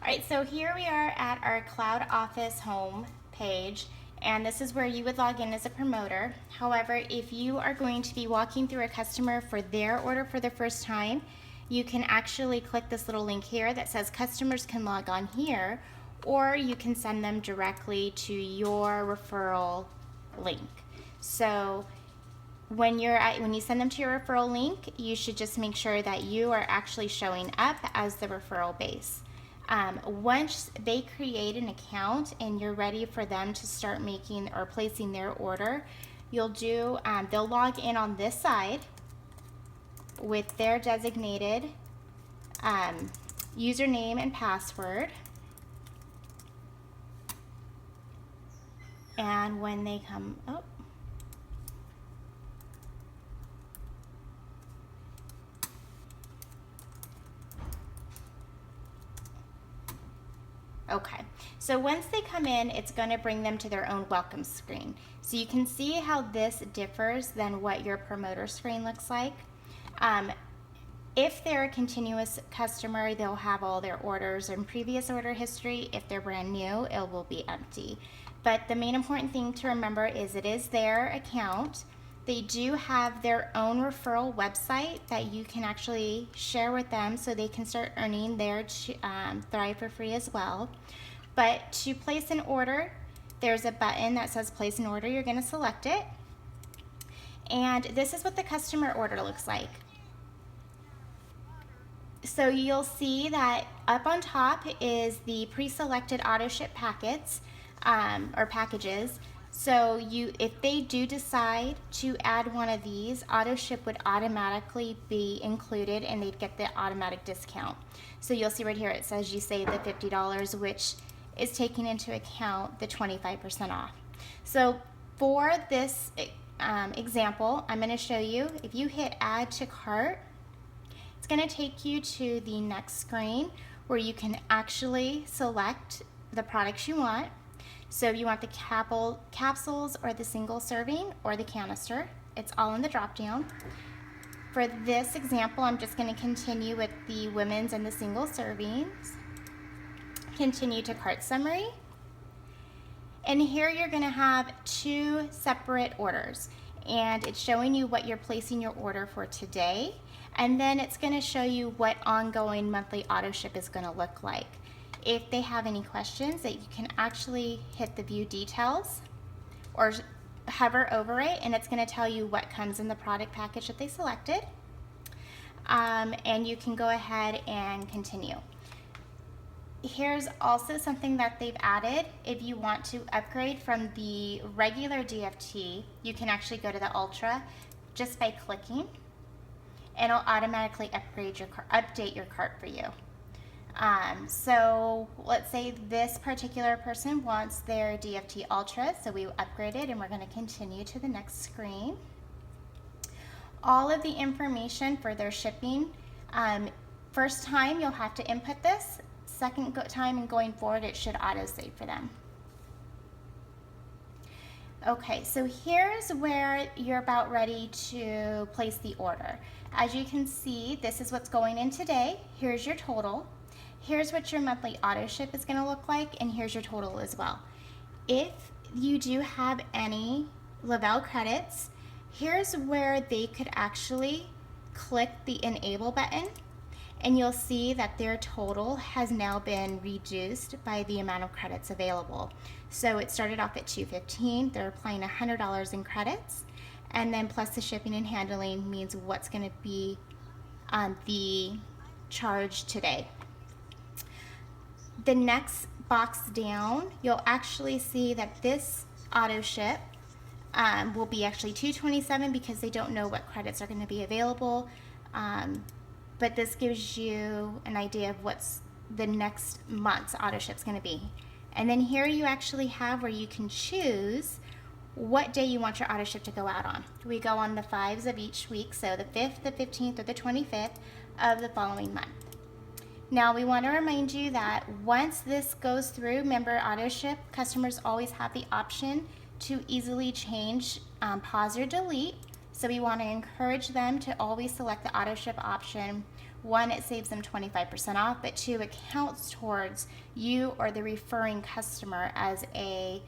right, so here we are at our Cloud Office home page, and this is where you would log in as a promoter. However, if you are going to be walking through a customer for their order for the first time, you can actually click this little link here that says customers can log on here, or you can send them directly to your referral link. So when you send them to your referral link, you should just make sure that you are actually showing up as the referral base. Once they create an account and you're ready for them to start making or placing their order, they'll log in on this side with their designated username and password. And when they come, okay, so once they come in, it's going to bring them to their own welcome screen. So you can see how this differs than what your promoter screen looks like. If they're a continuous customer, they'll have all their orders and previous order history. If they're brand new, it will be empty. But the main important thing to remember is it is their account. They do have their own referral website that you can actually share with them so they can start earning their Thrive for free as well. But to place an order, there's a button that says place an order. You're going to select it. And this is what the customer order looks like. So you'll see that up on top is the pre-selected auto ship packets or packages. So if they do decide to add one of these, auto ship would automatically be included and they'd get the automatic discount. So you'll see right here it says you save the $50, which is taking into account the 25% off. So for this example, I'm going to show you, if you hit add to cart, it's going to take you to the next screen where you can actually select the products you want. So if you want the capsules or the single serving or the canister, it's all in the drop down. For this example, I'm just going to continue with the women's and the single servings. Continue to cart summary. And here you're going to have two separate orders. And it's showing you what you're placing your order for today. And then it's going to show you what ongoing monthly auto ship is going to look like. If they have any questions, that you can actually hit the view details or hover over it, and it's going to tell you what comes in the product package that they selected. And you can go ahead and continue. Here's also something that they've added. If you want to upgrade from the regular DFT, you can actually go to the Ultra just by clicking. And it'll automatically update your cart for you. So let's say this particular person wants their DFT Ultra, so we upgraded and we're going to continue to the next screen. All of the information for their shipping, first time you'll have to input this, second time and going forward it should auto-save for them. Okay, so here's where you're about ready to place the order. As you can see, this is what's going in today. Here's your total. Here's what your monthly auto ship is going to look like, and here's your total as well. If you do have any Lavelle credits, here's where they could actually click the enable button, and you'll see that their total has now been reduced by the amount of credits available. So it started off at $215. They're applying $100 in credits, and then plus the shipping and handling means what's going to be the charge today. The next box down, you'll actually see that this auto ship will be actually $227 because they don't know what credits are going to be available. But this gives you an idea of what's the next month's auto ship's going to be. And then here you actually have where you can choose what day you want your auto ship to go out on. We go on the 5s of each week, so the 5th, the 15th, or the 25th of the following month. Now we want to remind you that once this goes through, remember auto ship, customers always have the option to easily change, pause or delete. So we want to encourage them to always select the auto ship option one, it saves them 25% off, but two, it counts towards you or the referring customer as a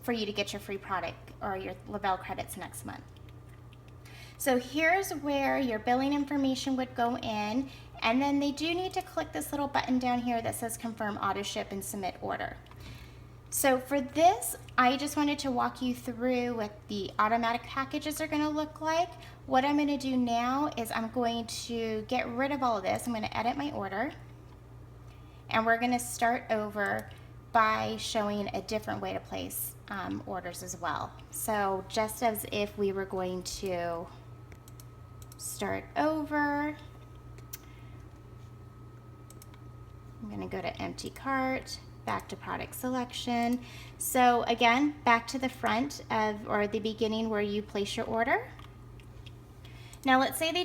for you to get your free product or your Lavelle credits next month. So here's where your billing information would go in, and then they do need to click this little button down here that says confirm auto ship and submit order. So for this, I just wanted to walk you through what the automatic packages are going to look like. What I'm going to do now is I'm going to get rid of all of this. I'm going to edit my order, and we're going to start over by showing a different way to place orders as well. So just as if we were going to start over, I'm going to go to empty cart, back to product selection. So again, back to the front of, or the beginning where you place your order. Now let's say they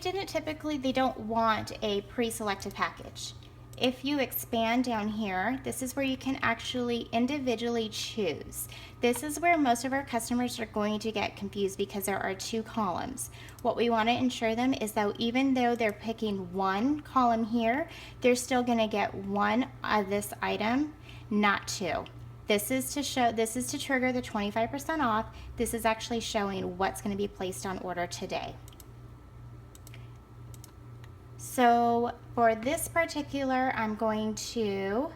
don't want a pre-selected package. If you expand down here, this is where you can actually individually choose. This is where most of our customers are going to get confused because there are two columns. What we want to ensure them is that even though they're picking one column here, they're still going to get one of this item, not two. This is to trigger the 25% off. This is actually showing what's going to be placed on order today. So for this particular, I'm going to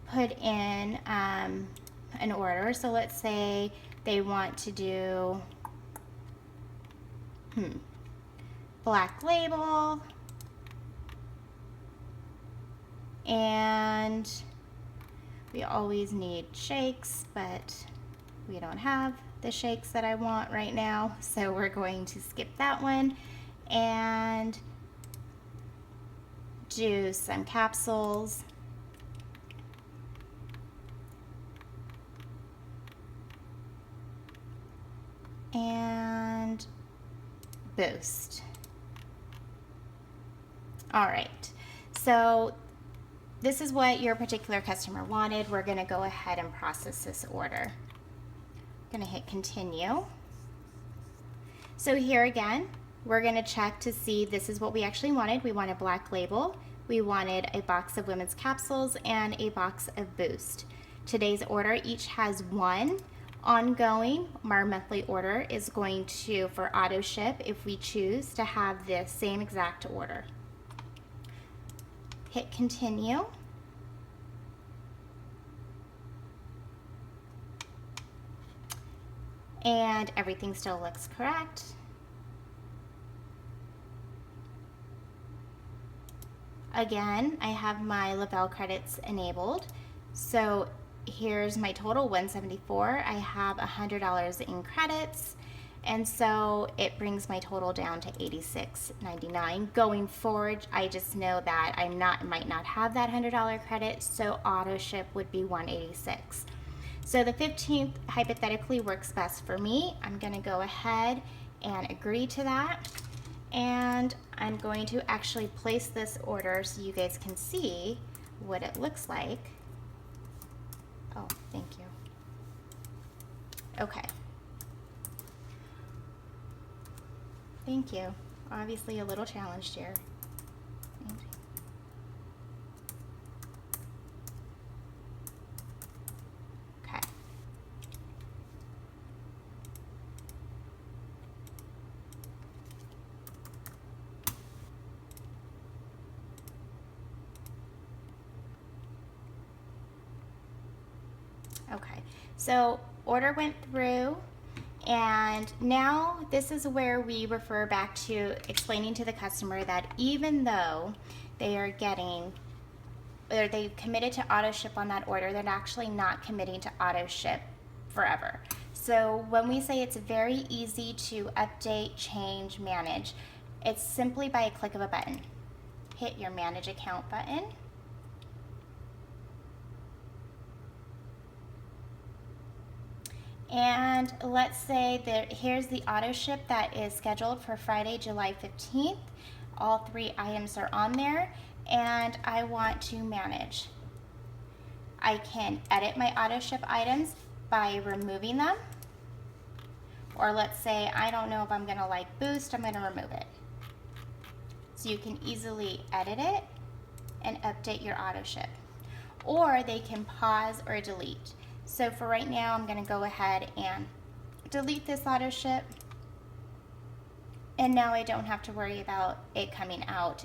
put in an order. So let's say they want to do Black Label, and we always need shakes, but we don't have the shakes that I want right now, so we're going to skip that one and do some capsules. And Boost. All right, so this is what your particular customer wanted. We're going to go ahead and process this order. I'm going to hit continue. So here again, we're going to check to see this is what we actually wanted. We wanted Black Label, we wanted a box of women's capsules, and a box of Boost. Today's order each has one. Ongoing, our monthly order is going to, for auto ship, if we choose to have the same exact order. Hit continue. And everything still looks correct. Again, I have my Lavelle credits enabled. So here's my total, $174. I have $100 in credits, and so it brings my total down to $86.99. Going forward, I just know that I might not have that $100 credit, so auto ship would be $186. So the 15th hypothetically works best for me. I'm going to go ahead and agree to that, and I'm going to actually place this order so you guys can see what it looks like. Oh, thank you. Okay. Thank you. Obviously a little challenged here. Okay. Okay, so order went through, and now this is where we refer back to explaining to the customer that even though they are getting, or they've committed to auto ship on that order, they're actually not committing to auto ship forever. So when we say it's very easy to update, change, manage, it's simply by a click of a button. Hit your manage account button. And let's say that here's the auto ship that is scheduled for Friday, July 15th. All 3 items are on there, and I want to manage. I can edit my auto ship items by removing them. Or let's say I don't know if I'm gonna like Boost, I'm gonna remove it. so you can easily edit it and update your auto ship. Or they can pause or delete. So for right now, I'm going to go ahead and delete this auto ship. And now I don't have to worry about it coming out,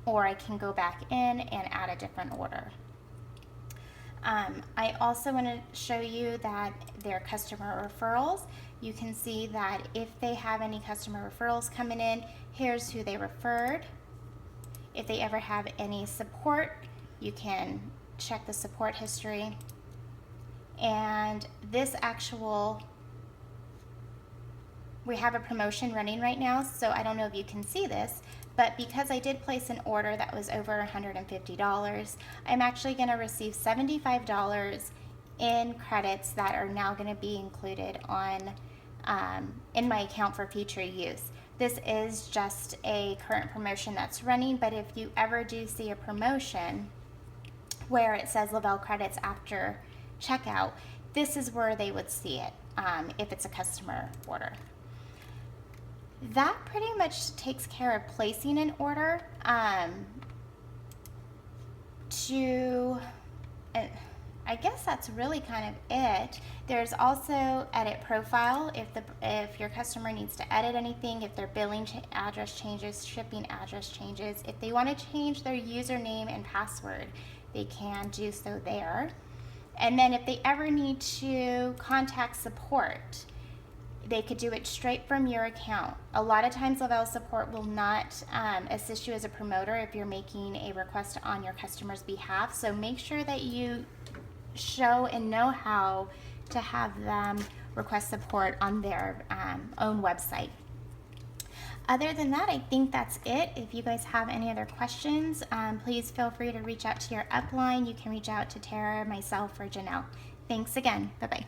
or I can go back in and add a different order. I also want to show you that their customer referrals. You can see that if they have any customer referrals coming in, here's who they referred. If they ever have any support, you can check the support history. And this we have a promotion running right now, so I don't know if you can see this, but because I did place an order that was over $150, I'm actually going to receive $75 in credits that are now going to be included in my account for future use. This is just a current promotion that's running, but if you ever do see a promotion where it says Lavelle credits after checkout, this is where they would see it if it's a customer order. That pretty much takes care of placing an order. I guess that's really kind of it. There's also edit profile if your customer needs to edit anything, if their billing address changes, shipping address changes, if they want to change their username and password, they can do so there. And then if they ever need to contact support, they could do it straight from your account. A lot of times Lavelle support will not assist you as a promoter if you're making a request on your customer's behalf. So make sure that you show and know how to have them request support on their own website. Other than that, I think that's it. If you guys have any other questions, please feel free to reach out to your upline. You can reach out to Tara, myself, or Janelle. Thanks again. Bye-bye.